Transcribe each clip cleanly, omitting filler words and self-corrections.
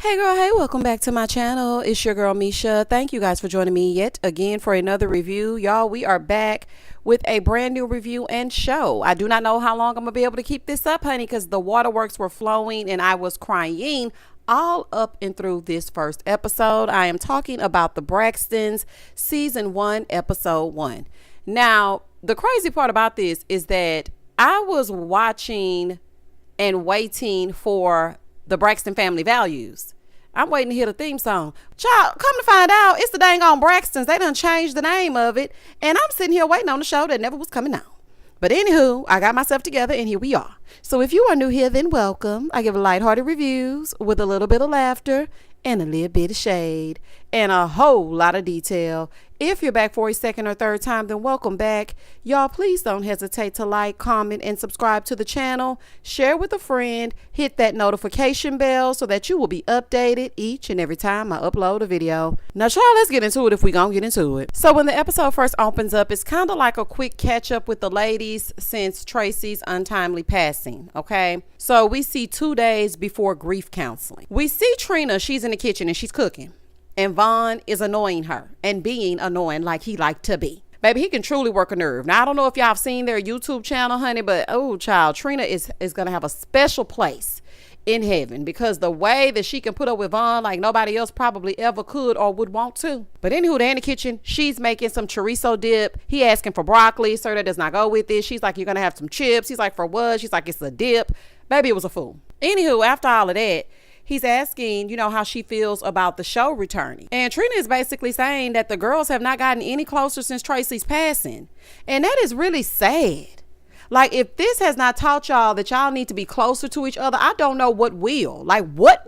Hey girl, hey, welcome back to my channel. It's your girl Misha. Thank you guys for joining me yet again for another review. Y'all, we are back with a brand new review and show. I do not know how long I'm gonna be able to keep this up, honey, because the waterworks were flowing and I was crying all up and through this first episode. I am talking about the Braxtons, season 1, episode 1. Now, the crazy part about this is that I was watching and waiting for the Braxton family values. I'm waiting to hear the theme song. Child, come to find out, it's the dang on Braxtons. They done changed the name of it. And I'm sitting here waiting on the show that never was coming out. But anywho, I got myself together and here we are. So if you are new here, then welcome. I give lighthearted reviews with a little bit of laughter and a little bit of shade and a whole lot of detail. If you're back for a second or third time, then welcome back. Y'all, please don't hesitate to like, comment, and subscribe to the channel. Share with a friend. Hit that notification bell so that you will be updated each and every time I upload a video. Now, y'all, let's get into it if we gonna get into it. So when the episode first opens up, it's kind of like a quick catch up with the ladies since Traci's untimely passing, okay? So we see 2 days before grief counseling. We see Trina, she's in the kitchen and she's cooking. And Vaughn is annoying her and being annoying like he liked to be. Baby, he can truly work a nerve. Now, I don't know if y'all have seen their YouTube channel, honey, but oh, child, Trina is going to have a special place in heaven because the way that she can put up with Vaughn like nobody else probably ever could or would want to. But anywho, they're in the kitchen. She's making some chorizo dip. He asking for broccoli. Sir, that does not go with it. She's like, you're going to have some chips. He's like, for what? She's like, it's a dip. Baby, it was a fool. Anywho, after all of that, he's asking, you know, how she feels about the show returning. And Trina is basically saying that the girls have not gotten any closer since Traci's passing. And that is really sad. Like, if this has not taught y'all that y'all need to be closer to each other, I don't know what will. Like, what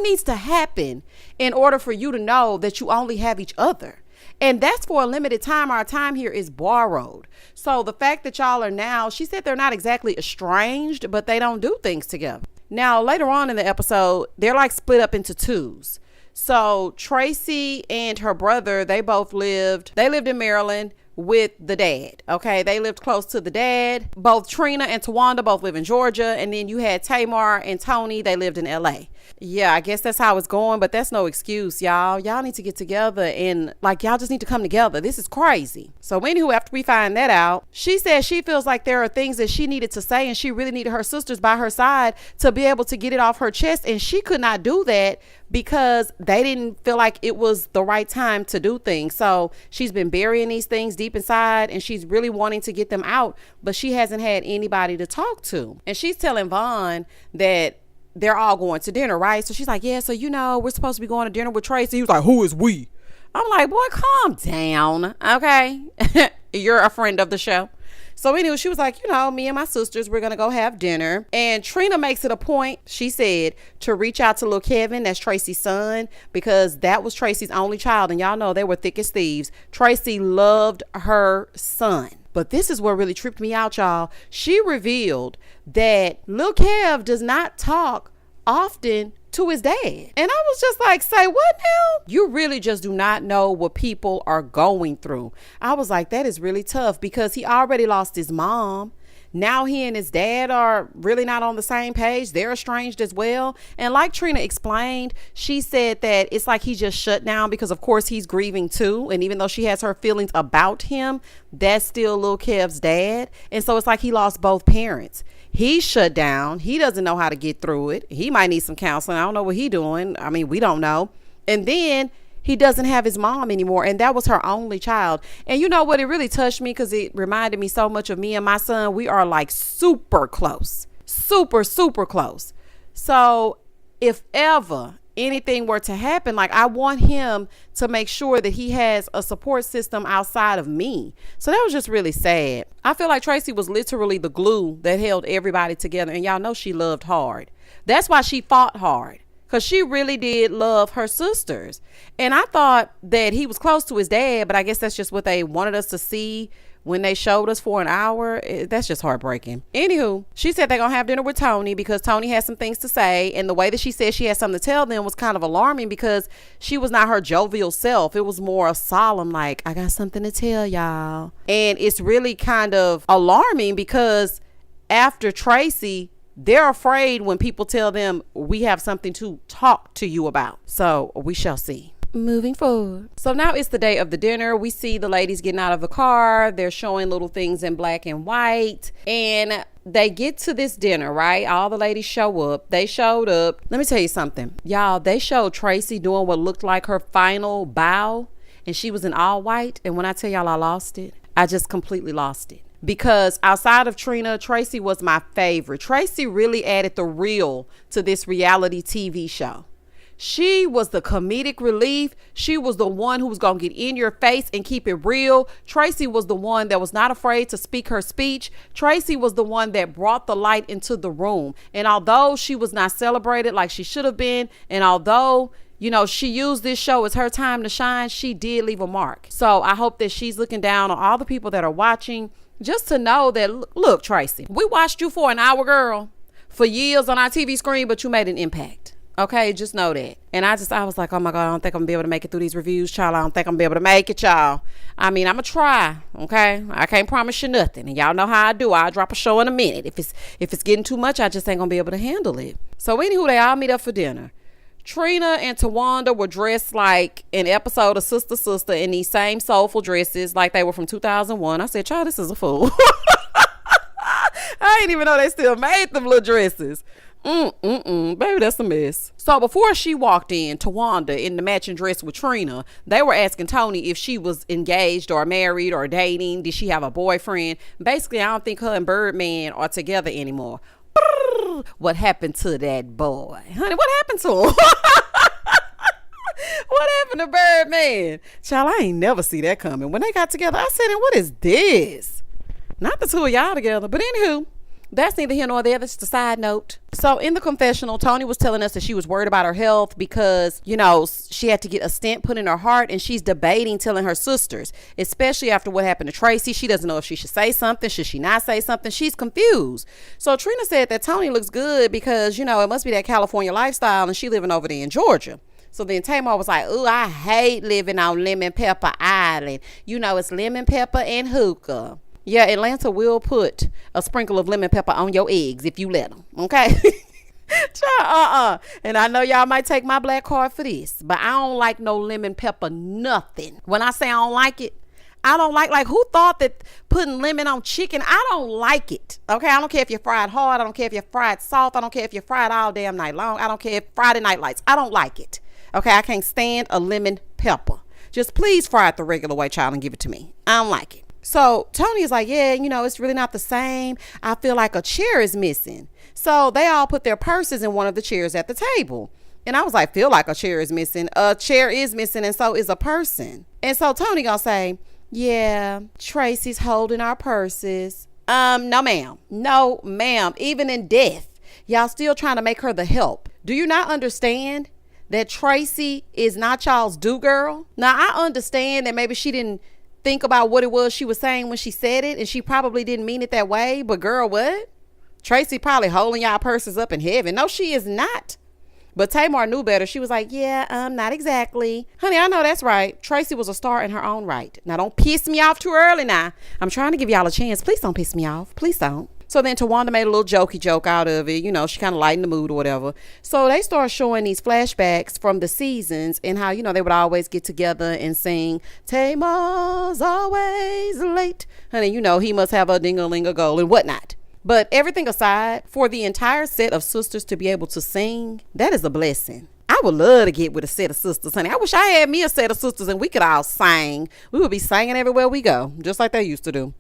needs to happen in order for you to know that you only have each other? And that's for a limited time. Our time here is borrowed. So the fact that y'all are now, she said they're not exactly estranged, but they don't do things together. Now, later on in the episode, they're like split up into twos. So Traci and her brother, they lived in Maryland with the dad. Okay, they lived close to the dad. Both Trina and Tawanda both live in Georgia. And then you had Tamar and Toni, they lived in LA. Yeah, I guess that's how it's going, but that's no excuse, y'all. Y'all need to get together and like y'all just need to come together. This is crazy. So anywho, after we find that out, she says she feels like there are things that she needed to say and she really needed her sisters by her side to be able to get it off her chest, and she could not do that because they didn't feel like it was the right time to do things. So she's been burying these things deep inside and she's really wanting to get them out, but she hasn't had anybody to talk to. And she's telling Vaughn that they're all going to dinner, right? So she's like, yeah, so you know, we're supposed to be going to dinner with Traci. He was like, who is we? I'm like, boy, calm down. Okay. You're a friend of the show. So anyway, she was like, you know, me and my sisters, we're going to go have dinner. And Trina makes it a point, she said, to reach out to little Kevin, that's Traci's son, because that was Traci's only child. And y'all know they were thick as thieves. Traci loved her son. But this is what really tripped me out, y'all. She revealed that Lil Kev does not talk often to his dad. And I was just like, say what now? You really just do not know what people are going through. I was like, that is really tough because he already lost his mom. Now he and his dad are really not on the same page. They're estranged as well. And like Trina explained, she said that it's like he just shut down because of course he's grieving too. And even though she has her feelings about him, that's still Lil Kev's dad. And so it's like he lost both parents. He shut down. He doesn't know how to get through it. He might need some counseling. I don't know what he's doing. I mean, we don't know. And then he doesn't have his mom anymore. And that was her only child. And you know what? It really touched me because it reminded me so much of me and my son. We are like super close, super, super close. So if ever anything were to happen, like I want him to make sure that he has a support system outside of me. So that was just really sad. I feel like Traci was literally the glue that held everybody together. And y'all know she loved hard. That's why she fought hard. Because she really did love her sisters. And I thought that he was close to his dad, but I guess that's just what they wanted us to see when they showed us for an hour. That's just heartbreaking. Anywho, she said they're going to have dinner with Toni because Toni has some things to say. And the way that she said she had something to tell them was kind of alarming because she was not her jovial self. It was more a solemn, like, I got something to tell y'all. And it's really kind of alarming because after Traci, they're afraid when people tell them we have something to talk to you about. So we shall see. Moving forward. So now it's the day of the dinner. We see the ladies getting out of the car. They're showing little things in black and white. And they get to this dinner, right? All the ladies show up. They showed up. Let me tell you something. Y'all, they showed Traci doing what looked like her final bow. And she was in all white. And when I tell y'all I lost it, I just completely lost it. Because outside of Trina, Traci was my favorite. Traci really added the real to this reality TV show. She was the comedic relief. She was the one who was going to get in your face and keep it real. Traci was the one that was not afraid to speak her speech. Traci was the one that brought the light into the room. And although she was not celebrated like she should have been, and although, you know, she used this show as her time to shine, she did leave a mark. So I hope that she's looking down on all the people that are watching, just to know that, look, Traci, we watched you for an hour, girl, for years on our TV screen, but you made an impact. Okay, just know that. And I was like, oh my God, I don't think I'm gonna be able to make it through these reviews, child. I don't think I'm gonna be able to make it, y'all. I mean, I'm gonna try, okay? I can't promise you nothing. And y'all know how I do. I'll drop a show in a minute. If it's getting too much, I just ain't gonna be able to handle it. So anywho, they all meet up for dinner. Trina and Tawanda were dressed like an episode of Sister Sister in these same soulful dresses like they were from 2001. I said, child, this is a fool. I didn't even know they still made them little dresses. Baby, that's a mess. So before she walked in, Tawanda in the matching dress with Trina, they were asking Toni if she was engaged or married or dating. Did she have a boyfriend? Basically, I don't think her and Birdman are together anymore. What happened to that boy? Honey, what happened to him? What happened to Birdman? Child, I ain't never see that coming. When they got together, I said, and what is this? Not the two of y'all together. But anywho, that's neither here nor there. That's just a side note. So in the confessional, Toni was telling us that she was worried about her health because, you know, she had to get a stent put in her heart, and she's debating telling her sisters, especially after what happened to Traci. She doesn't know if she should say something. Should she not say something? She's confused. So Trina said that Toni looks good because, you know, it must be that California lifestyle, and she living over there in Georgia. So then Tamar was like, ooh, I hate living on Lemon Pepper Island. You know, it's lemon pepper and hookah. Yeah, Atlanta will put a sprinkle of lemon pepper on your eggs if you let them, okay? And I know y'all might take my black card for this, but I don't like no lemon pepper nothing. When I say I don't like it, I don't like who thought that putting lemon on chicken? I don't like it, okay? I don't care if you're fried hard. I don't care if you're fried soft. I don't care if you're fried all damn night long. I don't care if Friday Night Lights. I don't like it, okay? I can't stand a lemon pepper. Just please fry it the regular way, child, and give it to me. I don't like it. So Toni is like, yeah, you know, it's really not the same. I feel like a chair is missing. So they all put their purses in one of the chairs at the table. And I was like, feel like a chair is missing. A chair is missing, and so is a person. And so Toni gonna say, yeah, Traci's holding our purses. No, ma'am. No, ma'am. Even in death, y'all still trying to make her the help. Do you not understand that Traci is not y'all's do girl? Now, I understand that maybe she didn't think about what it was she was saying when she said it, and she probably didn't mean it that way, but girl, what? Traci probably holding y'all purses up in heaven. No, she is not. But Tamar knew better. She was like, yeah, not exactly. Honey, I know that's right. Traci was a star in her own right. Now, don't piss me off too early now. I'm trying to give y'all a chance. Please don't piss me off. Please don't. So then Tawanda made a little jokey joke out of it. You know, she kind of lightened the mood or whatever. So they started showing these flashbacks from the seasons and how, you know, they would always get together and sing, Tamar's always late. Honey, you know, he must have a ding-a-ling-a-go and whatnot. But everything aside, for the entire set of sisters to be able to sing, that is a blessing. I would love to get with a set of sisters, honey. I wish I had me a set of sisters and we could all sing. We would be singing everywhere we go, just like they used to do.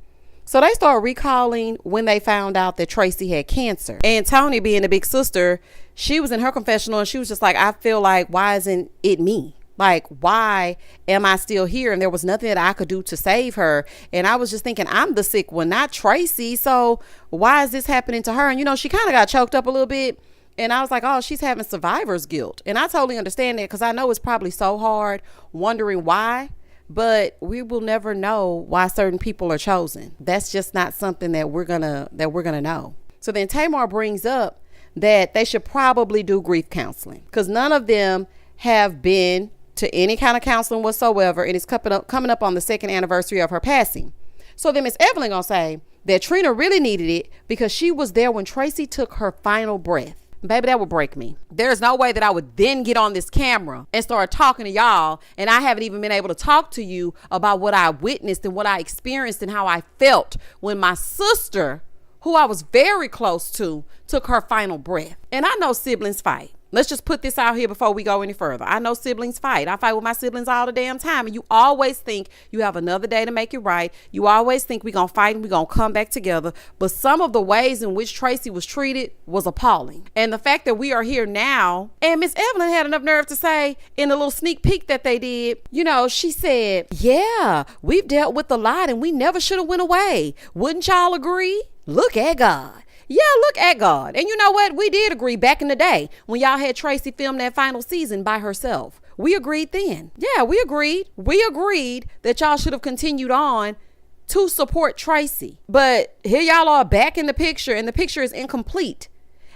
So they started recalling when they found out that Traci had cancer. And Toni, being the big sister, she was in her confessional and she was just like, I feel like, why isn't it me? Like, why am I still here? And there was nothing that I could do to save her. And I was just thinking, I'm the sick one, not Traci. So why is this happening to her? And, you know, she kind of got choked up a little bit. And I was like, oh, she's having survivor's guilt. And I totally understand that because I know it's probably so hard wondering why. But we will never know why certain people are chosen. That's just not something that we're gonna know. So then Tamar brings up that they should probably do grief counseling because none of them have been to any kind of counseling whatsoever. And it's coming up on the second anniversary of her passing. So then Miss Evelyn gonna say that Trina really needed it because she was there when Traci took her final breath. Baby, that would break me. There's no way that I would then get on this camera and start talking to y'all, and I haven't even been able to talk to you about what I witnessed and what I experienced and how I felt when my sister, who I was very close to, took her final breath. And I know siblings fight. Let's just put this out here before we go any further. I know siblings fight. I fight with my siblings all the damn time. And you always think you have another day to make it right. You always think we're going to fight and we're going to come back together. But some of the ways in which Traci was treated was appalling. And the fact that we are here now, and Miss Evelyn had enough nerve to say in a little sneak peek that they did, you know, she said, yeah, we've dealt with a lot and we never should have went away. Wouldn't y'all agree? Look at God. Yeah, look at God. And you know what? We did agree back in the day when y'all had Traci film that final season by herself. We agreed then. Yeah, we agreed. We agreed that y'all should have continued on to support Traci. But here y'all are back in the picture and the picture is incomplete.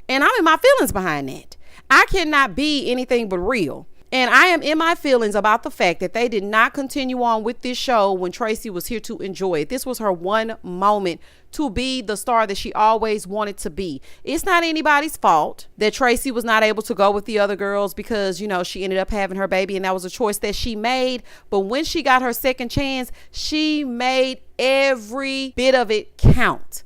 And I'm in my feelings behind that. I cannot be anything but real. And I am in my feelings about the fact that they did not continue on with this show when Traci was here to enjoy it. This was her one moment to be the star that she always wanted to be. It's not anybody's fault that Traci was not able to go with the other girls because, you know, she ended up having her baby and that was a choice that she made. But when she got her second chance, she made every bit of it count.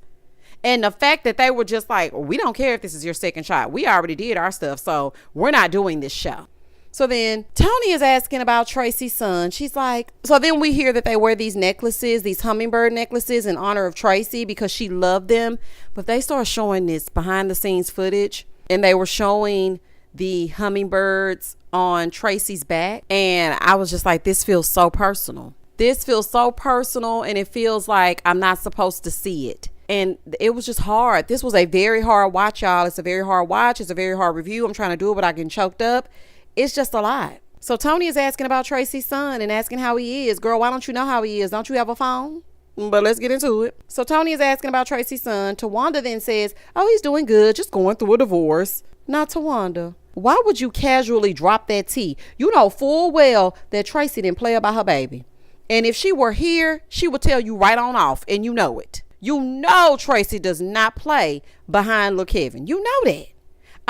And the fact that they were just like, we don't care if this is your second shot. We already did our stuff, so we're not doing this show. So then Toni is asking about Traci's son. She's like, so then we hear that they wear these necklaces, these hummingbird necklaces in honor of Traci because she loved them. But they start showing this behind the scenes footage and they were showing the hummingbirds on Traci's back. And I was just like, this feels so personal. This feels so personal and it feels like I'm not supposed to see it. And it was just hard. This was a very hard watch, y'all. It's a very hard watch. It's a very hard review. I'm trying to do it, but I'm getting choked up. It's just a lot. So Toni is asking about Traci's son and asking how he is. Girl, why don't you know how he is? Don't you have a phone? But let's get into it. So Toni is asking about Traci's son. Tawanda then says, oh, he's doing good, just going through a divorce. Now, Tawanda, why would you casually drop that tea? You know full well that Traci didn't play about her baby. And if she were here, she would tell you right on off, and you know it. You know Traci does not play behind Lil' Kevin. You know that.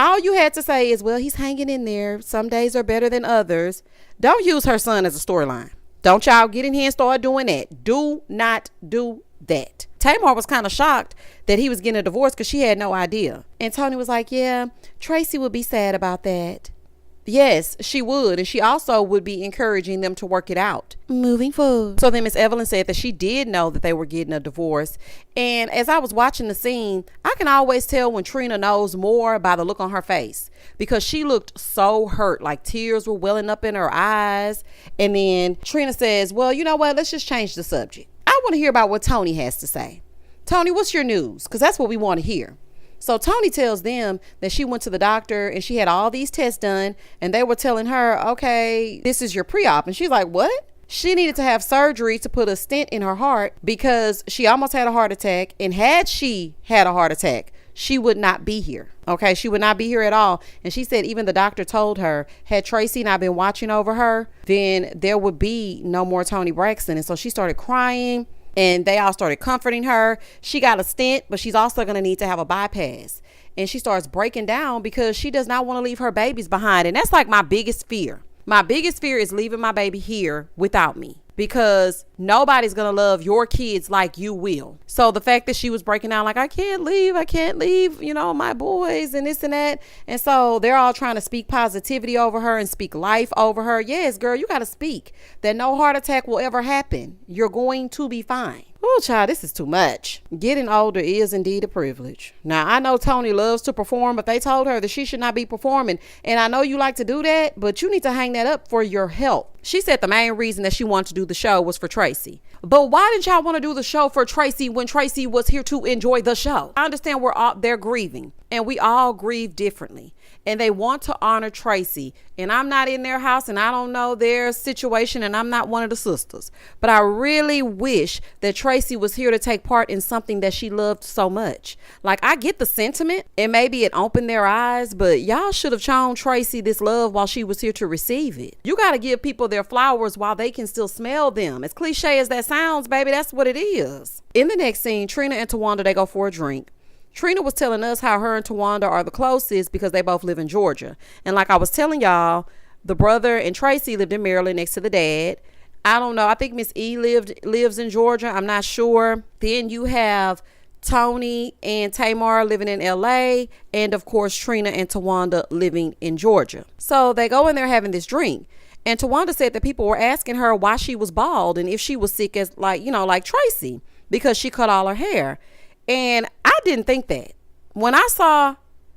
All you had to say is, well, he's hanging in there. Some days are better than others. Don't use her son as a storyline. Don't y'all get in here and start doing that. Do not do that. Tamar was kind of shocked that he was getting a divorce because she had no idea. And Toni was like, yeah, Traci would be sad about that. Yes, she would. And she also would be encouraging them to work it out moving forward. So then Miss Evelyn said that she did know that they were getting a divorce. And as I was watching the scene, I can always tell when Trina knows more by the look on her face because she looked so hurt, like tears were welling up in her eyes. And then Trina says, well, you know what? Let's just change the subject. I want to hear about what Toni has to say. Toni, what's your news? Because that's what we want to hear. So Toni tells them that she went to the doctor and she had all these tests done and they were telling her, okay, this is your pre-op. And she's like, what? She needed to have surgery to put a stent in her heart because she almost had a heart attack. And had she had a heart attack, she would not be here. Okay, she would not be here at all. And she said even the doctor told her, had Traci not been watching over her, then there would be no more Toni Braxton. And so she started crying. And they all started comforting her. She got a stent, but she's also going to need to have a bypass. And she starts breaking down because she does not want to leave her babies behind. And that's like my biggest fear. My biggest fear is leaving my baby here without me. Because nobody's going to love your kids like you will. So the fact that she was breaking down like, I can't leave, you know, my boys and this and that. And so they're all trying to speak positivity over her and speak life over her. Yes, girl, you got to speak that no heart attack will ever happen. You're going to be fine. Oh, child, this is too much. Getting older is indeed a privilege. Now, I know Toni loves to perform, but they told her that she should not be performing. And I know you like to do that, but you need to hang that up for your health. She said the main reason that she wanted to do the show was for Traci. But why didn't y'all want to do the show for Traci when Traci was here to enjoy the show? I understand we're all there grieving and we all grieve differently. and they want to honor Traci. And I'm not in their house and I don't know their situation and I'm not one of the sisters. But I really wish that Traci was here to take part in something that she loved so much. Like, I get the sentiment and maybe it opened their eyes, but y'all should have shown Traci this love while she was here to receive it. You got to give people their flowers while they can still smell them. As cliche as that sounds, baby, that's what it is. In the next scene, Trina and Towanda, they go for a drink. Trina was telling us how her and Towanda are the closest because they both live in Georgia. And like I was telling y'all, the brother and Traci lived in Maryland next to the dad. I don't know. I think Miss E lives in Georgia. I'm not sure. Then you have Toni and Tamar living in LA. And of course, Trina and Towanda living in Georgia. So they go in there having this drink. And Towanda said that people were asking her why she was bald and if she was sick as like Traci, because she cut all her hair. And I didn't think that. When I saw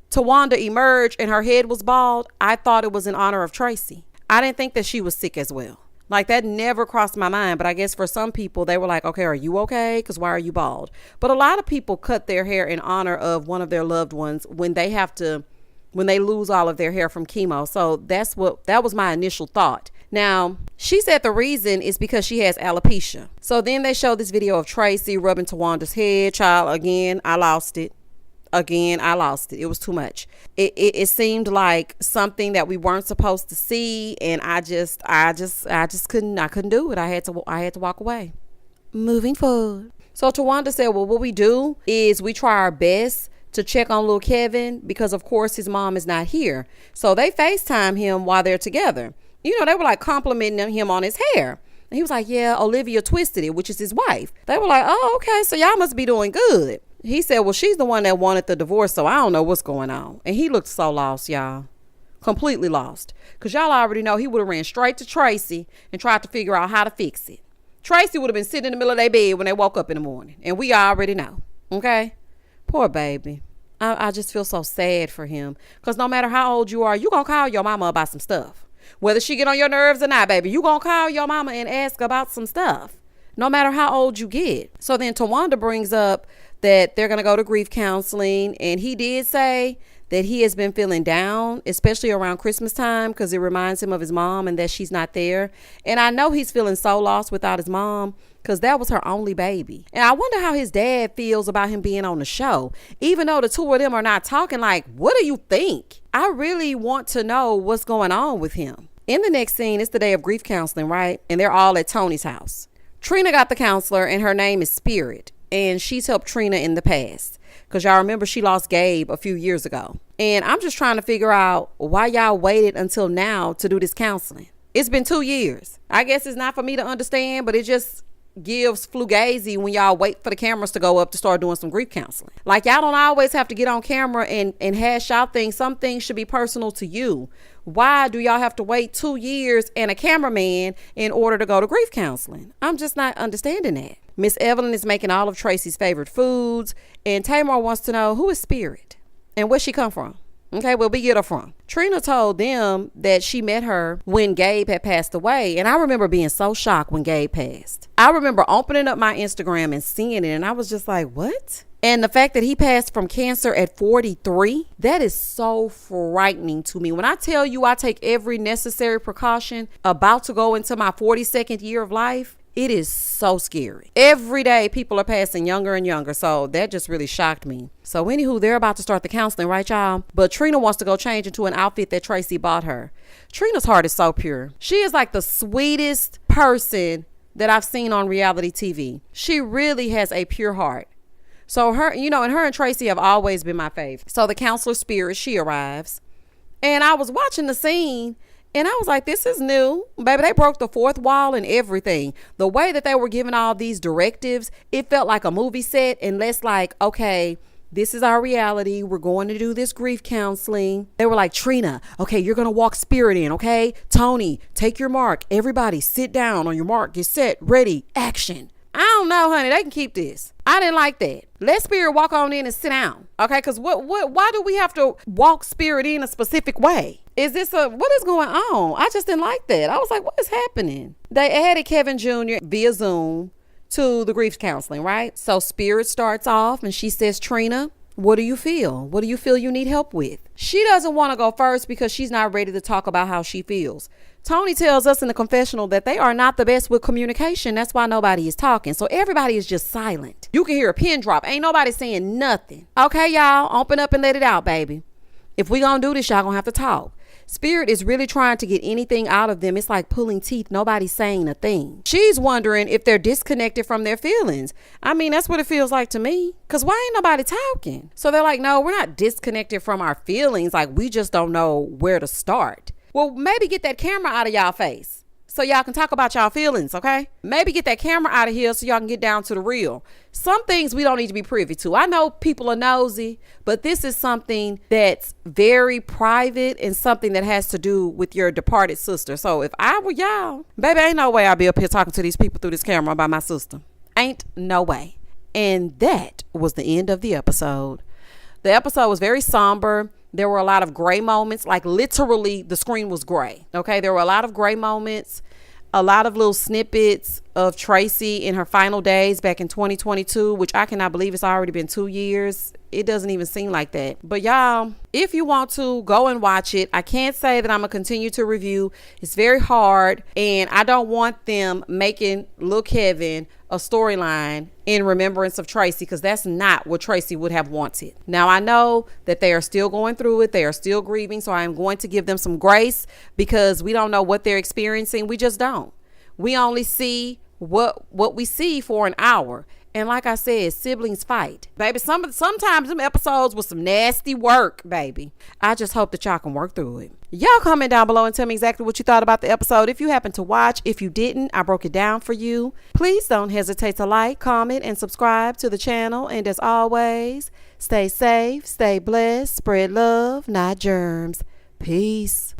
Towanda emerge and her head was bald, I thought it was in honor of Traci. I didn't think that she was sick as well. Like, that never crossed my mind. But I guess for some people, they were like, okay, are you okay? Because why are you bald? But a lot of people cut their hair in honor of one of their loved ones when they lose all of their hair from chemo. So that was my initial thought. Now, she said the reason is because she has alopecia. So then they show this video of Traci rubbing Tawanda's head. Child, again, I lost it. It was too much. It seemed like something that we weren't supposed to see. And I just couldn't do it. I had to walk away. Moving forward. So Towanda said, well, what we do is we try our best to check on little Kevin because of course his mom is not here. So they FaceTime him while they're together. You know, they were like complimenting him on his hair. And he was like, yeah, Olivia twisted it, which is his wife. They were like, oh, okay, so y'all must be doing good. He said, well, she's the one that wanted the divorce, so I don't know what's going on. And he looked so lost, y'all. Completely lost. Because y'all already know he would have ran straight to Traci and tried to figure out how to fix it. Traci would have been sitting in the middle of their bed when they woke up in the morning. And we already know. Okay? Poor baby. I just feel so sad for him. Because no matter how old you are, you going to call your mama about some stuff. Whether she get on your nerves or not, baby, you going to call your mama and ask about some stuff. No matter how old you get. So then Towanda brings up that they're going to go to grief counseling. And he did say that he has been feeling down, especially around Christmas time, because it reminds him of his mom and that she's not there. And I know he's feeling so lost without his mom because that was her only baby. And I wonder how his dad feels about him being on the show. Even though the two of them are not talking, like, what do you think? I really want to know what's going on with him. In the next scene, it's the day of grief counseling, right? And they're all at Toni's house. Trina got the counselor and her name is Spirit. And she's helped Trina in the past. Because y'all remember she lost Gabe a few years ago. And I'm just trying to figure out why y'all waited until now to do this counseling. It's been 2 years. I guess it's not for me to understand, but it just gives fugazi when y'all wait for the cameras to go up to start doing some grief counseling. Like, y'all don't always have to get on camera and hash out things. Some things should be personal to you. Why do y'all have to wait 2 years and a cameraman in order to go to grief counseling? I'm just not understanding that. Miss Evelyn is making all of Traci's favorite foods, and Tamar wants to know who is Spirit and where she come from. Okay, where we get her from. Trina told them that she met her when Gabe had passed away. And I remember being so shocked when Gabe passed. I remember opening up my Instagram and seeing it. And I was just like, what? And the fact that he passed from cancer at 43, that is so frightening to me. When I tell you I take every necessary precaution about to go into my 42nd year of life, it is so scary. Every day people are passing younger and younger. So that just really shocked me. So anywho, they're about to start the counseling, right, y'all? But Trina wants to go change into an outfit that Traci bought her. Trina's heart is so pure. She is like the sweetest person that I've seen on reality TV. She really has a pure heart. So her and Traci have always been my favorite. So the counselor Spirit, she arrives. And I was watching the scene and I was like, this is new. Baby, they broke the fourth wall and everything. The way that they were giving all these directives, it felt like a movie set and less like, okay, this is our reality. We're going to do this grief counseling. They were like, Trina, okay, you're going to walk Spirit in, okay? Toni, take your mark. Everybody sit down on your mark. Get set, ready, action. I don't know, honey. They can keep this. I didn't like that. Let Spirit walk on in and sit down. Okay, because why do we have to walk Spirit in a specific way? What is going on? I just didn't like that. I was like, what is happening? They added Kevin Jr. via Zoom to the grief counseling, right? So Spirit starts off and she says, Trina, What do you feel? What do you feel you need help with? She doesn't want to go first because she's not ready to talk about how she feels. Toni tells us in the confessional that they are not the best with communication. That's why nobody is talking. So everybody is just silent. You can hear a pin drop. Ain't nobody saying nothing. Okay, y'all, open up and let it out, baby. If we gonna do this, y'all gonna have to talk. Spirit is really trying to get anything out of them. It's like pulling teeth. Nobody's saying a thing. She's wondering if they're disconnected from their feelings. I mean, that's what it feels like to me. Because why ain't nobody talking? So they're like, no, we're not disconnected from our feelings. Like, we just don't know where to start. Well, maybe get that camera out of y'all face so y'all can talk about y'all feelings, okay? Maybe get that camera out of here so y'all can get down to the real. Some things we don't need to be privy to. I know people are nosy, but this is something that's very private and something that has to do with your departed sister. So if I were y'all, baby, ain't no way I'd be up here talking to these people through this camera about my sister. Ain't no way. And that was the end of the episode. The episode was very somber. There were a lot of gray moments, like literally the screen was gray. Okay. There were a lot of gray moments, a lot of little snippets of Traci in her final days back in 2022, which I cannot believe it's already been 2 years. It doesn't even seem like that. But y'all, if you want to go and watch it, I can't say that I'm going to continue to review. It's very hard. And I don't want them making Lil Kevin a storyline in remembrance of Traci, because that's not what Traci would have wanted. Now, I know that they are still going through it. They are still grieving. So I am going to give them some grace because we don't know what they're experiencing. We just don't. We only see what we see for an hour. And like I said, siblings fight. Baby, sometimes them episodes was some nasty work, baby. I just hope that y'all can work through it. Y'all comment down below and tell me exactly what you thought about the episode. If you happen to watch, if you didn't, I broke it down for you. Please don't hesitate to like, comment, and subscribe to the channel. And as always, stay safe, stay blessed, spread love, not germs. Peace.